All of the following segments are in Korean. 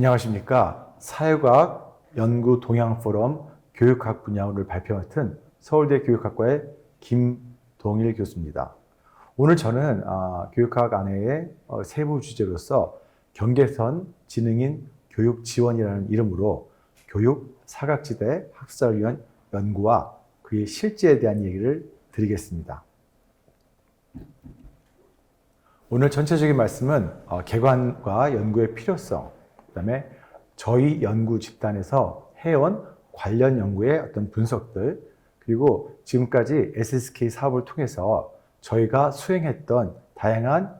안녕하십니까. 사회과학 연구 동향 포럼 교육학 분야 오늘 발표 맡은 서울대 교육학과의 김동일 교수입니다. 오늘 저는 교육학 안에의 세부 주제로서 경계선 지능인 교육 지원이라는 이름으로 교육 사각지대 학술자를 위한 연구와 그의 실제에 대한 얘기를 드리겠습니다. 오늘 전체적인 말씀은 개관과 연구의 필요성, 그다음에 저희 연구 집단에서 해온 관련 연구의 어떤 분석들, 그리고 지금까지 SSK 사업을 통해서 저희가 수행했던 다양한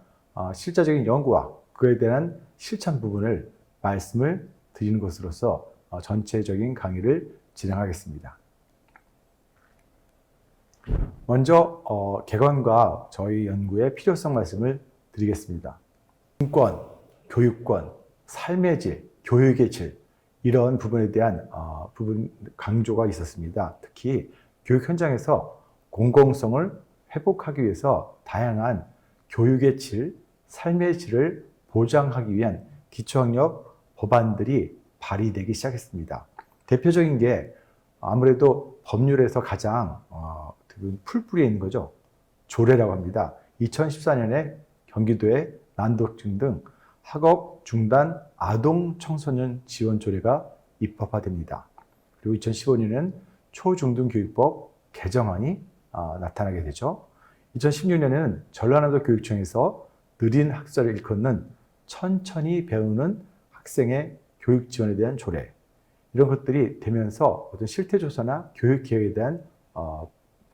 실제적인 연구와 그에 대한 실천 부분을 말씀을 드리는 것으로서 전체적인 강의를 진행하겠습니다. 먼저 개관과 저희 연구의 필요성 말씀을 드리겠습니다. 인권, 교육권, 삶의 질, 교육의 질, 이런 부분에 대한 부분 강조가 있었습니다. 특히 교육 현장에서 공공성을 회복하기 위해서 다양한 교육의 질, 삶의 질을 보장하기 위한 기초학력 법안들이 발의되기 시작했습니다. 대표적인 게 아무래도 법률에서 가장 풀뿌리에 있는 거죠. 조례라고 합니다. 2014년에 경기도의 난독증 등 학업 중단 아동 청소년 지원 조례가 입법화됩니다. 그리고 2015년에는 초중등교육법 개정안이 나타나게 되죠. 2016년에는 전라남도 교육청에서 느린 학술을 일컫는 천천히 배우는 학생의 교육 지원에 대한 조례, 이런 것들이 되면서 어떤 실태조사나 교육개혁에 대한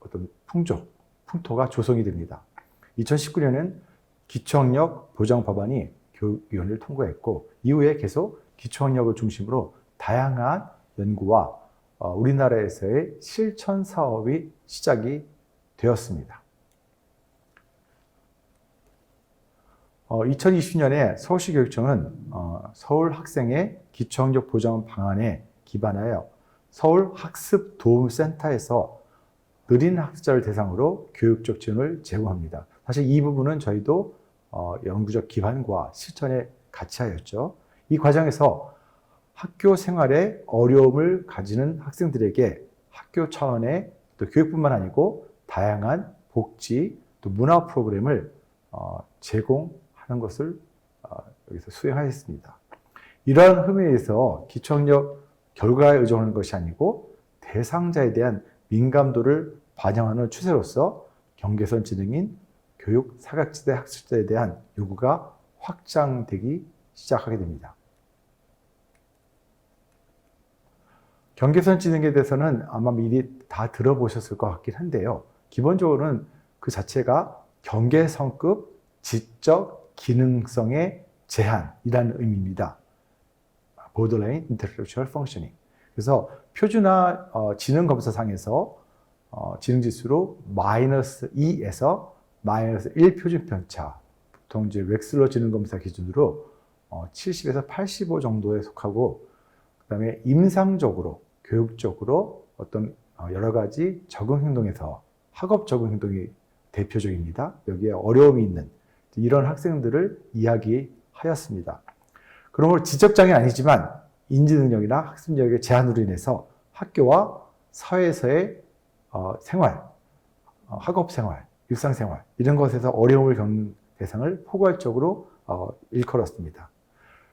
어떤 풍토가 조성이 됩니다. 2019년에는 기초학력 보장 법안이 교육위원회를 통과했고, 이후에 계속 기초학력을 중심으로 다양한 연구와 우리나라에서의 실천 사업이 시작이 되었습니다. 2020년에 서울시 교육청은 서울 학생의 기초학력 보장 방안에 기반하여 서울 학습도움센터에서 느린 학습자를 대상으로 교육적 지원을 제공합니다. 사실 이 부분은 저희도 연구적 기반과 실천에 같이 하였죠. 이 과정에서 학교 생활에 어려움을 가지는 학생들에게 학교 차원의 또 교육뿐만 아니고 다양한 복지 또 문화 프로그램을 제공하는 것을 여기서 수행하였습니다. 이러한 흐름에서 기초학력 결과에 의존하는 것이 아니고 대상자에 대한 민감도를 반영하는 추세로서 경계선 지능인 교육 사각지대 학습자에 대한 요구가 확장되기 시작하게 됩니다. 경계선 지능에 대해서는 아마 미리 다 들어보셨을 것 같긴 한데요. 기본적으로는 그 자체가 경계선급 지적 기능성의 제한이라는 의미입니다. Borderline Intellectual Functioning. 그래서 표준화 지능 검사상에서 지능 지수로 -2에서 -1 표준 편차, 보통 이제 웩슬러 지능 검사 기준으로 70에서 85 정도에 속하고, 그다음에 임상적으로 교육적으로 어떤 여러 가지 적응 행동에서 학업 적응 행동이 대표적입니다. 여기에 어려움이 있는 이런 학생들을 이야기하였습니다. 그러므로 지적장애 아니지만 인지 능력이나 학습 능력의 제한으로 인해서 학교와 사회에서의 생활, 학업 생활, 일상 생활, 이런 것에서 어려움을 겪는 대상을 포괄적으로 일컬었습니다.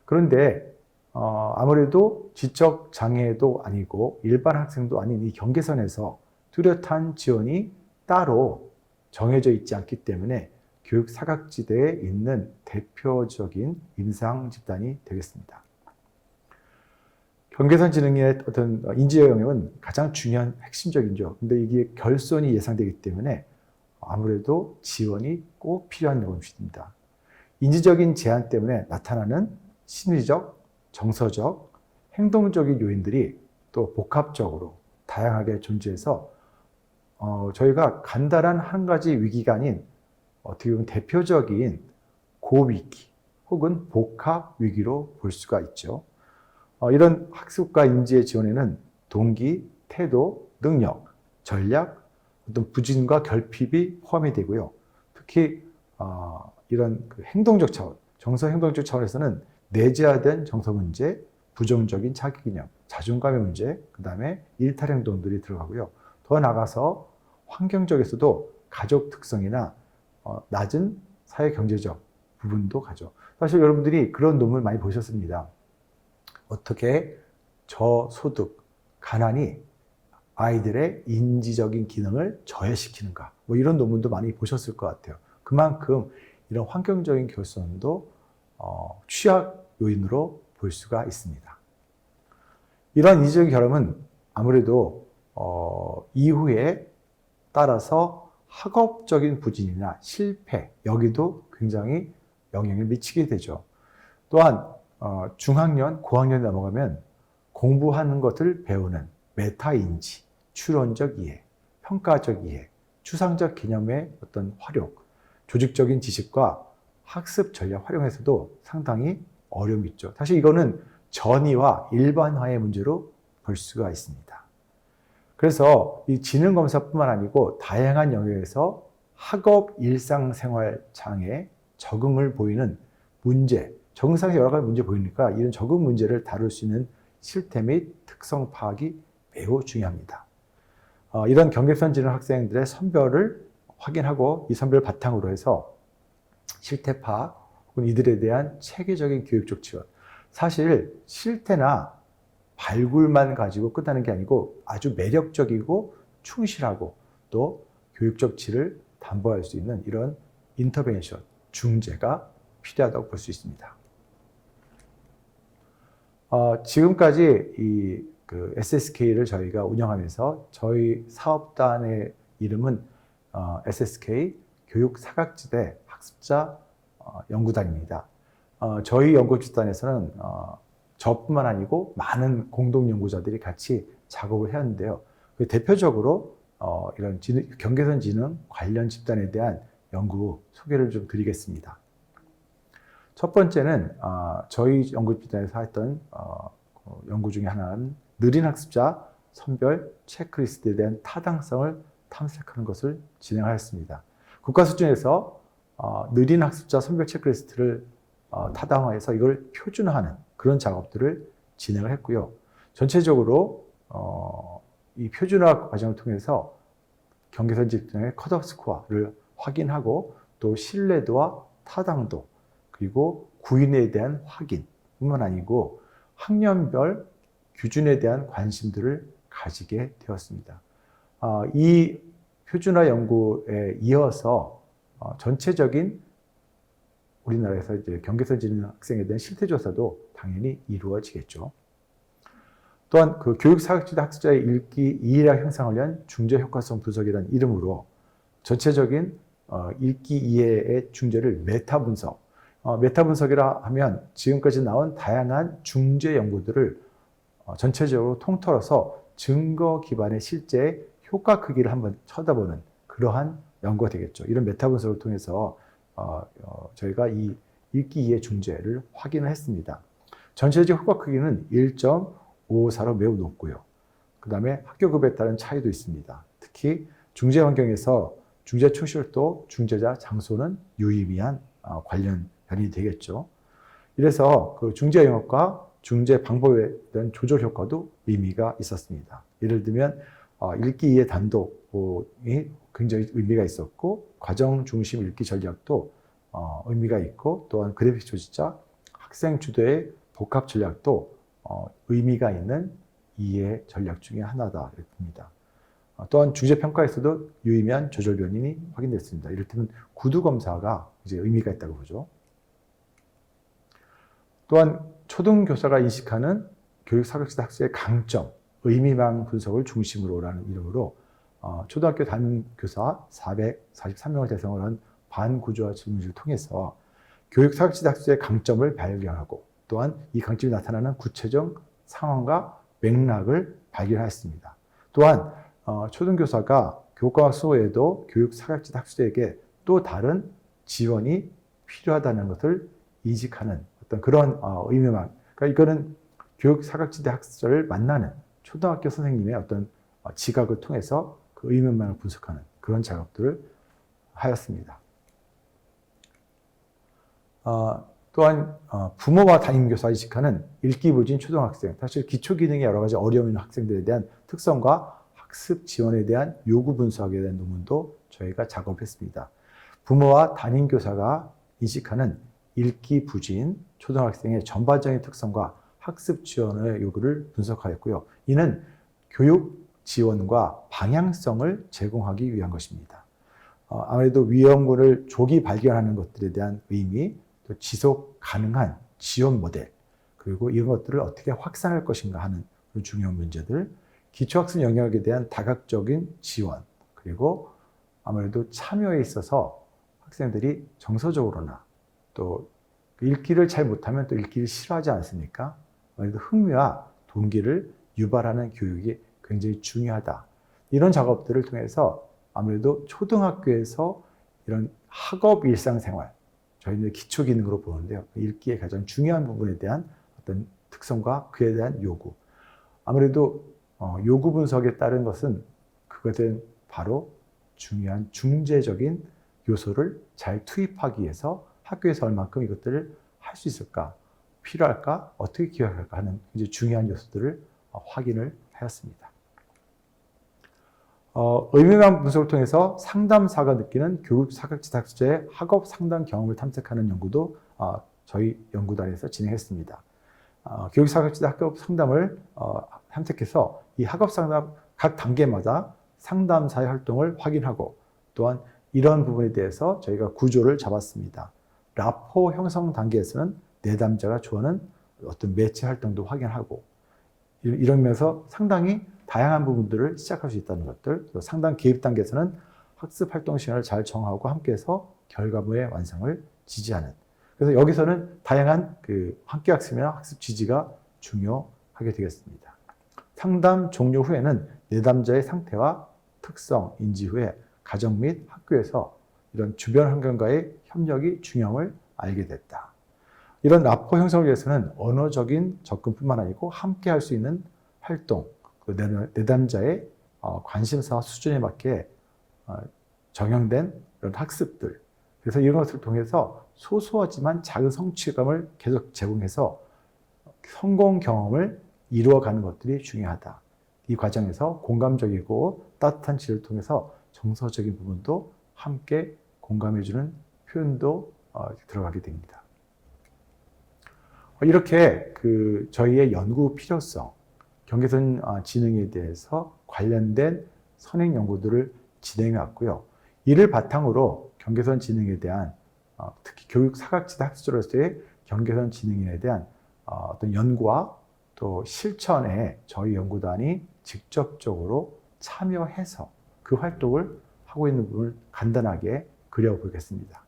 그런데 아무래도 지적 장애도 아니고 일반 학생도 아닌 이 경계선에서 뚜렷한 지원이 따로 정해져 있지 않기 때문에 교육 사각지대에 있는 대표적인 임상 집단이 되겠습니다. 경계선 지능의 어떤 인지의 영역은 가장 중요한 핵심적이죠. 근데 이게 결손이 예상되기 때문에 아무래도 지원이 꼭 필요한 것입니다. 인지적인 제한 때문에 나타나는 심리적, 정서적, 행동적인 요인들이 또 복합적으로 다양하게 존재해서 저희가 간단한 한 가지 위기가 아닌 어떻게 보면 대표적인 고위기 혹은 복합 위기로 볼 수가 있죠. 이런 학습과 인지의 지원에는 동기, 태도, 능력, 전략, 어떤 부진과 결핍이 포함이 되고요. 특히 이런 행동적 차원, 정서 행동적 차원에서는 내재화된 정서 문제, 부정적인 자기 개념, 자존감의 문제, 그 다음에 일탈 행동들이 들어가고요. 더 나아가서 환경적에서도 가족 특성이나 낮은 사회 경제적 부분도 가죠. 사실 여러분들이 그런 논문을 많이 보셨습니다. 어떻게 저소득, 가난이 아이들의 인지적인 기능을 저해시키는가, 뭐 이런 논문도 많이 보셨을 것 같아요. 그만큼 이런 환경적인 결손도 취약 요인으로 볼 수가 있습니다. 이런 인지적인 결함은 아무래도 이후에 따라서 학업적인 부진이나 실패, 여기도 굉장히 영향을 미치게 되죠. 또한 중학년, 고학년에 넘어가면 공부하는 것을 배우는 메타인지, 추론적 이해, 평가적 이해, 추상적 개념의 어떤 활용, 조직적인 지식과 학습 전략 활용에서도 상당히 어려움이 있죠. 사실 이거는 전이와 일반화의 문제로 볼 수가 있습니다. 그래서 이 지능검사뿐만 아니고 다양한 영역에서 학업 일상생활 장애 적응을 보이는 문제, 적응상의 여러 가지 문제 보이니까 이런 적응 문제를 다룰 수 있는 실태 및 특성 파악이 매우 중요합니다. 이런 경계선 지능 학생들의 선별을 확인하고 이 선별을 바탕으로 해서 실태 파악 혹은 이들에 대한 체계적인 교육적 지원. 사실 실태나 발굴만 가지고 끝나는 게 아니고 아주 매력적이고 충실하고 또 교육적 질을 담보할 수 있는 이런 인터벤션, 중재가 필요하다고 볼 수 있습니다. 지금까지 이 SSK를 저희가 운영하면서 저희 사업단의 이름은 SSK 교육사각지대 학습자 연구단입니다. 저희 연구집단에서는 저뿐만 아니고 많은 공동 연구자들이 같이 작업을 해왔는데요. 대표적으로 이런 경계선 지능 관련 집단에 대한 연구 소개를 좀 드리겠습니다. 첫 번째는 저희 연구집단에서 했던 연구 중에 하나는 느린 학습자 선별 체크리스트에 대한 타당성을 탐색하는 것을 진행하였습니다. 국가 수준에서 느린 학습자 선별 체크리스트를 타당화해서 이걸 표준화하는 그런 작업들을 진행을 했고요. 전체적으로 이 표준화 과정을 통해서 경계선 집단의 컷오프 스코어를 확인하고 또 신뢰도와 타당도 그리고 구인에 대한 확인뿐만 아니고 학년별 기준에 대한 관심들을 가지게 되었습니다. 이 표준화 연구에 이어서 전체적인 우리나라에서 이제 경계선 지능 학생에 대한 실태 조사도 당연히 이루어지겠죠. 또한 그 교육사각지대 학습자의 읽기 이해력 향상을 위한 중재 효과성 분석이라는 이름으로 전체적인 읽기 이해의 중재를 메타 분석. 메타 분석이라 하면 지금까지 나온 다양한 중재 연구들을 전체적으로 통틀어서 증거 기반의 실제 효과 크기를 한번 쳐다보는 그러한 연구가 되겠죠. 이런 메타 분석을 통해서 저희가 이 읽기 이해 중재를 확인을 했습니다. 전체적 효과 크기는 1.54로 매우 높고요. 그 다음에 학교급에 따른 차이도 있습니다. 특히 중재 환경에서 중재 초실도, 중재자 장소는 유의미한 관련 변이 되겠죠. 이래서 그 중재 영역과 중재 방법에 대한 조절 효과도 의미가 있었습니다. 예를 들면 읽기 이해 단독이 굉장히 의미가 있었고 과정 중심 읽기 전략도 의미가 있고 또한 그래픽 조직자, 학생 주도의 복합 전략도 의미가 있는 이해 전략 중에 하나다 이렇게 봅니다. 또한 중재 평가에서도 유의미한 조절 변인이 확인됐습니다. 이를테면 구두 검사가 이제 의미가 있다고 보죠. 또한 초등교사가 인식하는 교육 사각지대 학습의 강점, 의미망 분석을 중심으로라는 이름으로 초등학교 담임 교사 443명을 대상으로 한 반구조화 질문지를 통해서 교육 사각지대 학습의 강점을 발견하고 또한 이 강점이 나타나는 구체적 상황과 맥락을 발견하였습니다. 또한 초등교사가 교과학 수업에도 교육 사각지대 학습자에게 또 다른 지원이 필요하다는 것을 인식하는 어떤 그런 의미만, 그러니까 이거는 교육 사각지대 학습자를 만나는 초등학교 선생님의 어떤 지각을 통해서 그 의미만을 분석하는 그런 작업들을 하였습니다. 또한 부모와 담임교사 이식하는 읽기 부진 초등학생, 사실 기초 기능에 여러 가지 어려움이 있는 학생들에 대한 특성과 학습 지원에 대한 요구 분석에 대한 논문도 저희가 작업했습니다. 부모와 담임교사가 인식하는 읽기 부진 초등학생의 전반적인 특성과 학습 지원의 요구를 분석하였고요. 이는 교육 지원과 방향성을 제공하기 위한 것입니다. 아무래도 위험군을 조기 발견하는 것들에 대한 의미, 또 지속 가능한 지원 모델, 그리고 이런 것들을 어떻게 확산할 것인가 하는 중요한 문제들, 기초학습 영역에 대한 다각적인 지원, 그리고 아무래도 참여에 있어서 학생들이 정서적으로나 또 읽기를 잘 못하면 또 읽기를 싫어하지 않습니까? 아무래도 흥미와 동기를 유발하는 교육이 굉장히 중요하다. 이런 작업들을 통해서 아무래도 초등학교에서 이런 학업 일상생활, 저희는 기초 기능으로 보는데요. 읽기의 가장 중요한 부분에 대한 어떤 특성과 그에 대한 요구. 아무래도 요구 분석에 따른 것은 그것은 바로 중요한 중재적인 요소를 잘 투입하기 위해서 학교에서 얼마큼 이것들을 할 수 있을까, 필요할까, 어떻게 기억할까 하는 이제 중요한 요소들을 확인을 하였습니다. 의미감 분석을 통해서 상담사가 느끼는 교육 사각지대 학습자의 학업 상담 경험을 탐색하는 연구도 저희 연구단에서 진행했습니다. 교육 사각지대 학업 상담을 탐색해서 이 학업 상담 각 단계마다 상담사의 활동을 확인하고 또한 이런 부분에 대해서 저희가 구조를 잡았습니다. 라포 형성 단계에서는 내담자가 좋아하는 어떤 매체 활동도 확인하고 이러면서 상당히 다양한 부분들을 시작할 수 있다는 것들, 또 상담 개입 단계에서는 학습 활동 시간을 잘 정하고 함께해서 결과물의 완성을 지지하는. 그래서 여기서는 다양한 함께 학습이나 학습 지지가 중요하게 되겠습니다. 상담 종료 후에는 내담자의 상태와 특성 인지 후에 가정 및 학교에서 이런 주변 환경과의 협력이 중요함을 알게 됐다. 이런 라포 형성을 위해서는 언어적인 접근뿐만 아니고 함께 할 수 있는 활동, 내담자의 관심사와 수준에 맞게 정형된 이런 학습들. 그래서 이런 것을 통해서 소소하지만 작은 성취감을 계속 제공해서 성공 경험을 이루어가는 것들이 중요하다. 이 과정에서 공감적이고 따뜻한 지혜를 통해서 정서적인 부분도 함께 공감해주는 표현도 들어가게 됩니다. 이렇게 저희의 연구 필요성, 경계선 지능에 대해서 관련된 선행 연구들을 진행해 왔고요. 이를 바탕으로 경계선 지능에 대한 특히 교육 사각지대 학습자로서의 경계선 지능에 대한 어떤 연구와 또 실천에 저희 연구단이 직접적으로 참여해서 그 활동을 하고 있는 부분을 간단하게 그려보겠습니다.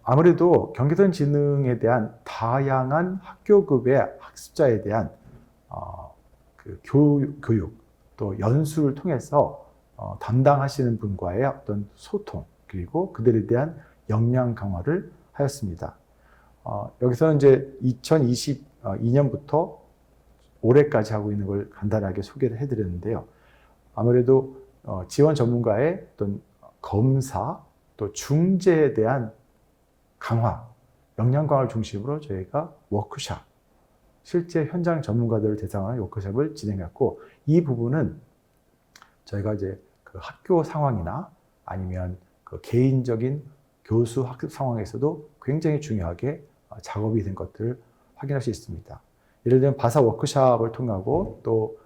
아무래도 경계선 지능에 대한 다양한 학교급의 학습자에 대한 교육 또 연수를 통해서 담당하시는 분과의 어떤 소통 그리고 그들에 대한 역량 강화를 하였습니다. 여기서는 이제 2022년부터 올해까지 하고 있는 걸 간단하게 소개를 해드렸는데요. 아무래도 지원 전문가의 어떤 검사 또 중재에 대한 강화, 역량 강화를 중심으로 저희가 워크숍, 실제 현장 전문가들을 대상으로 워크숍을 진행했고 이 부분은 저희가 이제 그 학교 상황이나 아니면 그 개인적인 교수 학습 상황에서도 굉장히 중요하게 작업이 된 것들을 확인할 수 있습니다. 예를 들면 바사 워크숍을 통하고 또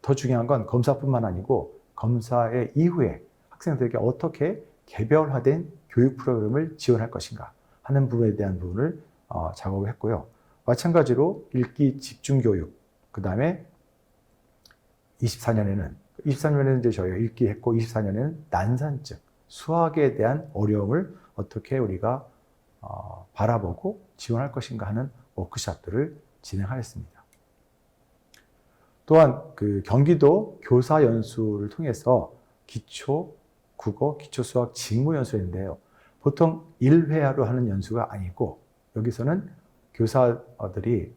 더 중요한 건 검사뿐만 아니고 검사의 이후에 학생들에게 어떻게 개별화된 교육 프로그램을 지원할 것인가 하는 부분에 대한 부분을 작업을 했고요. 마찬가지로 읽기 집중 교육, 그 다음에 23년에는 이제 저희가 읽기 했고 24년에는 난산증, 수학에 대한 어려움을 어떻게 우리가 바라보고 지원할 것인가 하는 워크숍들을 진행하였습니다. 또한 경기도 교사 연수를 통해서 기초 국어, 기초 수학 직무 연수인데요. 보통 1회로 하는 연수가 아니고 여기서는 교사들이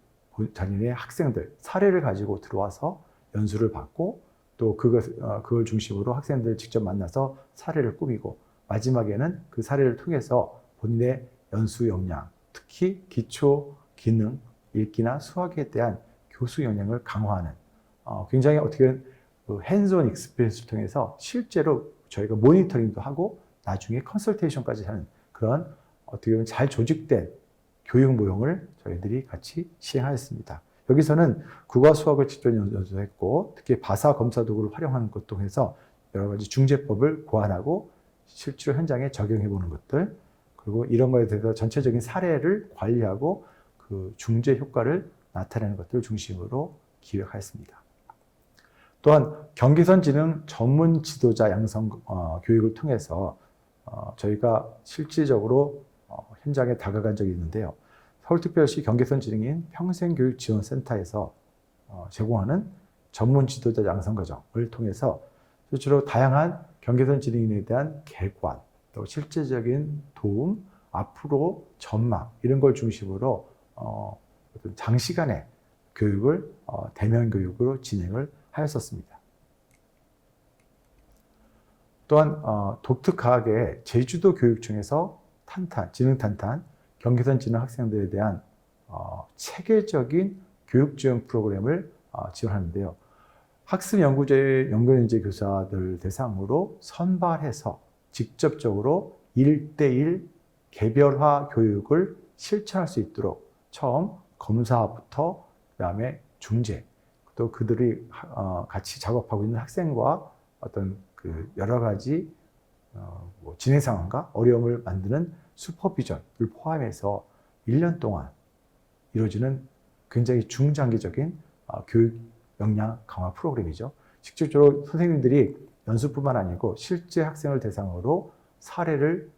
자신의 학생들 사례를 가지고 들어와서 연수를 받고 또 그걸 중심으로 학생들을 직접 만나서 사례를 꾸미고 마지막에는 그 사례를 통해서 본인의 연수 역량, 특히 기초 기능, 읽기나 수학에 대한 교수 역량을 강화하는 굉장히 어떻게 보면 핸즈온 익스피리언스를 통해서 실제로 저희가 모니터링도 하고 나중에 컨설테이션까지 하는 그런 어떻게 보면 잘 조직된 교육 모형을 저희들이 같이 시행하였습니다. 여기서는 국어 수학을 직접 연수했고 특히 바사 검사 도구를 활용하는 것 통해서 여러 가지 중재법을 고안하고 실제로 현장에 적용해 보는 것들, 그리고 이런 거에 대해서 전체적인 사례를 관리하고 그 중재 효과를 나타내는 것들을 중심으로 기획하였습니다. 또한 경계선 지능 전문 지도자 양성 교육을 통해서 저희가 실질적으로 현장에 다가간 적이 있는데요. 서울특별시 경계선 지능인 평생교육지원센터에서 제공하는 전문 지도자 양성 과정을 통해서 실제로 다양한 경계선 지능인에 대한 개관, 또 실제적인 도움, 앞으로 전망 이런 걸 중심으로 장시간의 교육을 대면 교육으로 진행을 하였었습니다. 또한 독특하게 제주도 교육청에서 지능 탄탄, 경계선 지능 학생들에 대한 체계적인 교육 지원 프로그램을 지원하는데요. 학습 연구연재 교사들 대상으로 선발해서 직접적으로 1대1 개별화 교육을 실천할 수 있도록 처음 검사부터 그다음에 중재, 또 그들이 같이 작업하고 있는 학생과 어떤 그 여러 가지 진행 상황과 어려움을 만드는 슈퍼비전을 포함해서 1년 동안 이루어지는 굉장히 중장기적인 교육 역량 강화 프로그램이죠. 직접적으로 선생님들이 연수뿐만 아니고 실제 학생을 대상으로 사례를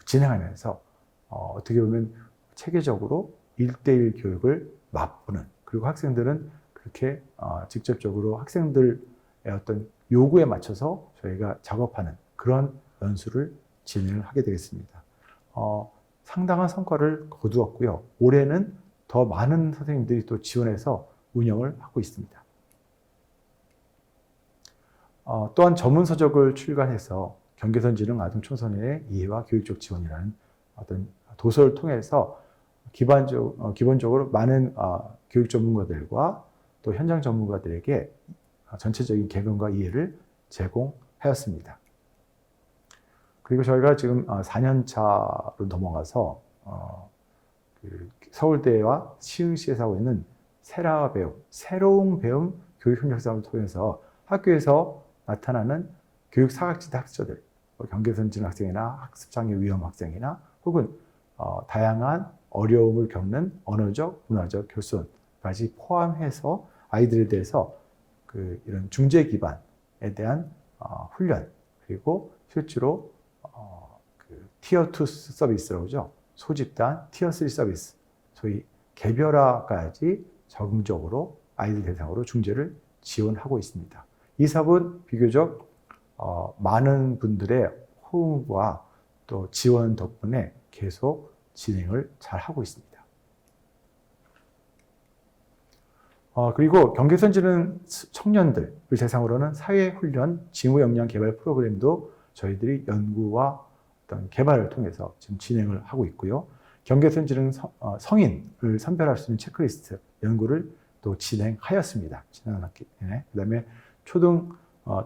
진행하면서 어떻게 보면 체계적으로 1대1 교육을 맛보는, 그리고 학생들은 그렇게 직접적으로 학생들의 어떤 요구에 맞춰서 저희가 작업하는 그런 연수를 진행을 하게 되겠습니다. 상당한 성과를 거두었고요. 올해는 더 많은 선생님들이 또 지원해서 운영을 하고 있습니다. 또한 전문 서적을 출간해서 경계선 지능 아동 청소년의 이해와 교육적 지원이라는 어떤 도서를 통해서 기본적으로 많은 교육 전문가들과 또 현장 전문가들에게 전체적인 개념과 이해를 제공하였습니다. 그리고 저희가 지금 4년 차로 넘어가서 서울대와 시흥시에서 하고 있는 세라 배움, 새로운 배움 교육 협력 사업을 통해서 학교에서 나타나는 교육 사각지대 학생들, 경계선 지능 학생이나 학습장애 위험 학생이나 혹은 다양한 어려움을 겪는 언어적, 문화적 결손까지 포함해서 아이들에 대해서 이런 중재 기반에 대한 훈련, 그리고 실제로 티어 2 서비스라고 하죠. 소집단 티어 3 서비스, 소위 개별화까지 적극적으로 아이들 대상으로 중재를 지원하고 있습니다. 이 사업은 비교적 많은 분들의 호응과 또 지원 덕분에 계속 진행을 잘 하고 있습니다. 그리고 경계선 지능 청년들을 대상으로는 사회훈련, 직무역량 개발 프로그램도 저희들이 연구와 어떤 개발을 통해서 지금 진행을 하고 있고요. 경계선 지능 성인을 선별할 수 있는 체크리스트 연구를 또 진행하였습니다. 지난 학기. 그 다음에 초등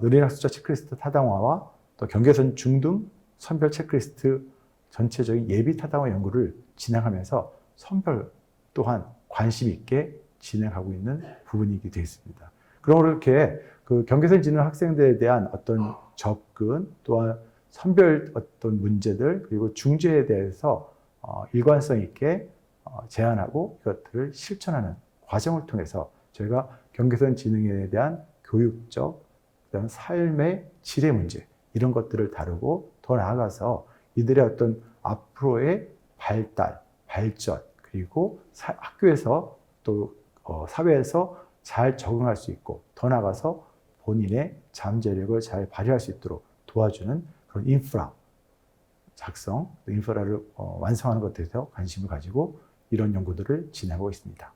느린 학습자 체크리스트 타당화와 또 경계선 중등 선별 체크리스트 전체적인 예비 타당화 연구를 진행하면서 선별 또한 관심 있게 진행하고 있는 부분이게 되겠습니다. 그럼 이렇게 그 경계선 지능 학생들에 대한 어떤 접근, 또한 선별 어떤 문제들, 그리고 중재에 대해서 일관성 있게 제안하고 이것들을 실천하는 과정을 통해서 저희가 경계선 지능에 대한 교육적, 그다음 삶의 질의 문제 이런 것들을 다루고 더 나아가서 이들의 어떤 앞으로의 발달, 발전, 그리고 학교에서 또 사회에서 잘 적응할 수 있고 더 나아가서 본인의 잠재력을 잘 발휘할 수 있도록 도와주는 그런 인프라 작성, 인프라를 완성하는 것에 대해서 관심을 가지고 이런 연구들을 진행하고 있습니다.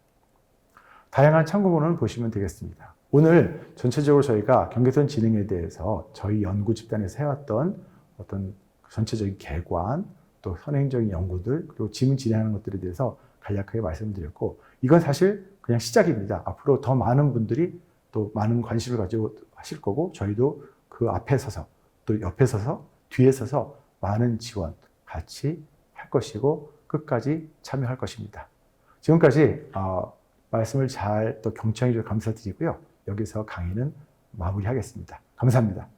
다양한 참고문을 보시면 되겠습니다. 오늘 전체적으로 저희가 경계선 지능에 대해서 저희 연구 집단에서 해왔던 어떤 전체적인 개관, 또 선행적인 연구들 그리고 지금 진행하는 것들에 대해서 간략하게 말씀드렸고 이건 사실 그냥 시작입니다. 앞으로 더 많은 분들이 또 많은 관심을 가지고 하실 거고 저희도 그 앞에 서서 또 옆에 서서 뒤에 서서 많은 지원 같이 할 것이고 끝까지 참여할 것입니다. 지금까지 말씀을 잘 또 경청해 주셔서 감사드리고요. 여기서 강의는 마무리하겠습니다. 감사합니다.